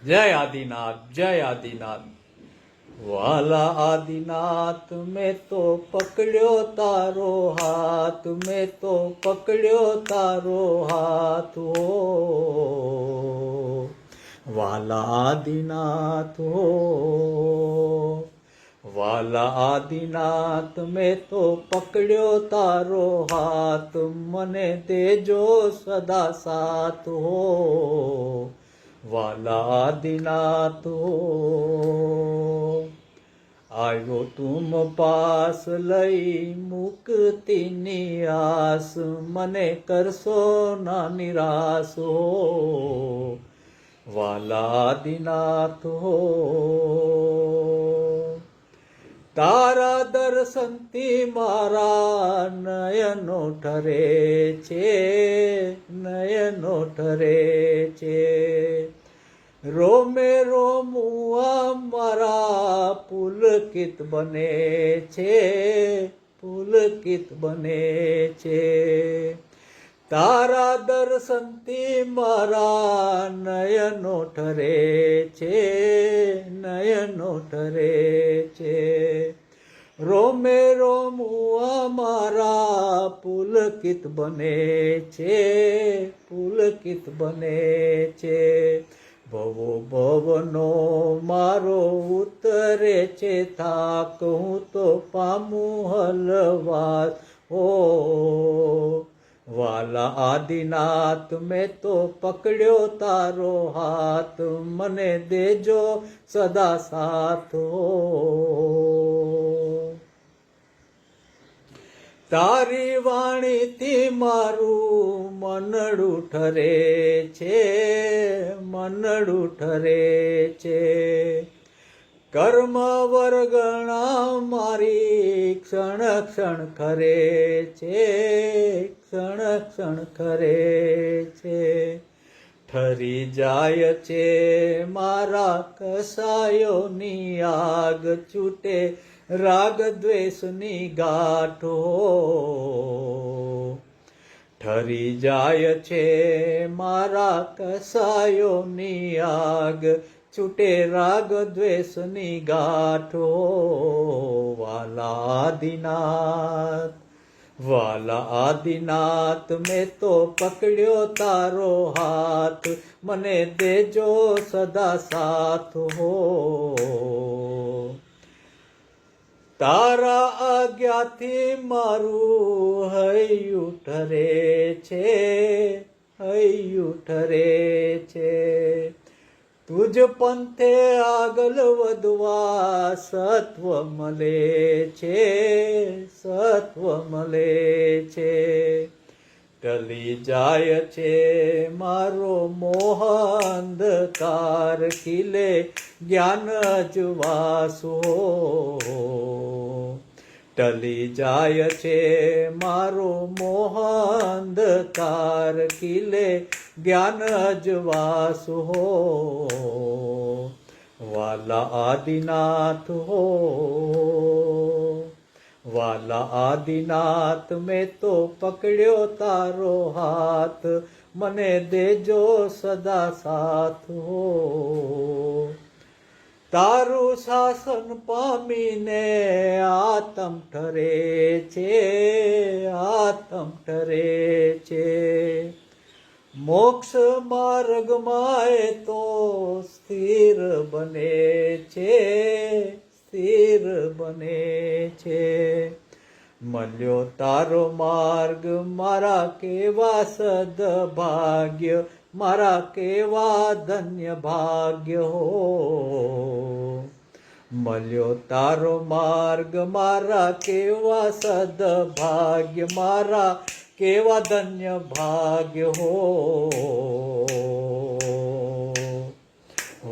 જય આદિનાથ, જય આદિનાથ. વાલા આદિનાથ, મેં તો પકડ્યો તારો હાથ, મેં તો પકડ્યો તારો હાથ. હો વાલા આદિનાથ, હો વાલા આદિનાથ, મેં તો પકડ્યો તારો હાથ, મને દેજો સદા સાથ. હો વાલા આદિનાથ, હો આવ્યો તુમ પાસ લઈ મુક્તિની આસ, મને કરશો ના નિરાશ. હો વાલા આદિનાથ, હો તારા દર્શનથી મારા નયનો ઠરે છે, નયનો ઠરે છે. રોમે રોમુઆ મારા પુલકિત બને છે, પુલકિત બને છે. તારા દર્શનથી મારા નયનો ઠરે છે, નયનો ઠરે છે. રોમે રોમુઆ મારા પુલકિત બને છે, પુલકિત બને છે. ભવો ભવનો મારો ઉતરે છે થાક, હું તો પામું હલવાસ. ઓ વાલા આદિનાથ, મેં તો પકડ્યો તારો હાથ, મને દેજો સદા સાથ. હો તારી વાણીથી મારું મનડું ઠરે છે, મનડું ઠરે છે. કર્મ વર્ગણા મારી ક્ષણ ક્ષણ ખરે છે, ક્ષણ ક્ષણ ખરે છે. ઠરી જાય છે મારા કસાયોની આગ, છૂટે રાગ દ્વેષની ગાંઠો. ઠરી જાય છે મારા કસાયોની આગ, છૂટે રાગ દ્વેષની ગાંઠો. વાલા આદિનાથ, વાલા આદિનાથ, મેં તો પકડ્યો તારો હાથ, મને દેજો સદા સાથ. હો તારા આજ્ઞાથી મારું હૈયું ઠરે છે, હૈયું ઠરે છે. તુજ પંથે આગળ વધવા સત્વ મળે છે, સત્વ મળે છે. ટલી જાય છે મારો મોહ અંધકાર, ખીલે જ્ઞાન જવાસો. ટલી જાય છે મારો મોહ અંધકાર, ખીલે જ્ઞાન જવાસો. વાલા આદિનાથ, હો વાલા આદિનાથ, મેં તો પકડ્યો તારો હાથ, મને દેજો સદા સાથ. હો તારું શાસન પામીને આત્મ ઠરે છે, આત્મ ઠરે છે. મોક્ષ માર્ગમાં એ તો સ્થિર બને છે, સ્થિર બને છે. મળ્યો તારો માર્ગ મારા કેવા સદભાગ્ય, મારા કેવા ધન્ય ભાગ્ય. હો મળ્યો તારો માર્ગ મારા કેવા સદભાગ્ય, મારા કેવા ધન્ય ભાગ્ય. હો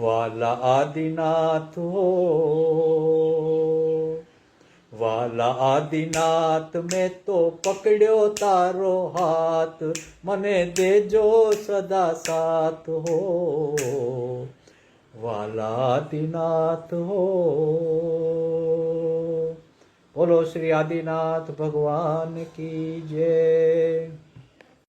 વાલા આદિનાથ, હો વાલા આદિનાથ, મેં તો પકડ્યો તારો હાથ, મને દેજો સદા સાથ. હો વાલા આદિનાથ, હો બોલો શ્રી આદિનાથ ભગવાન કી જય.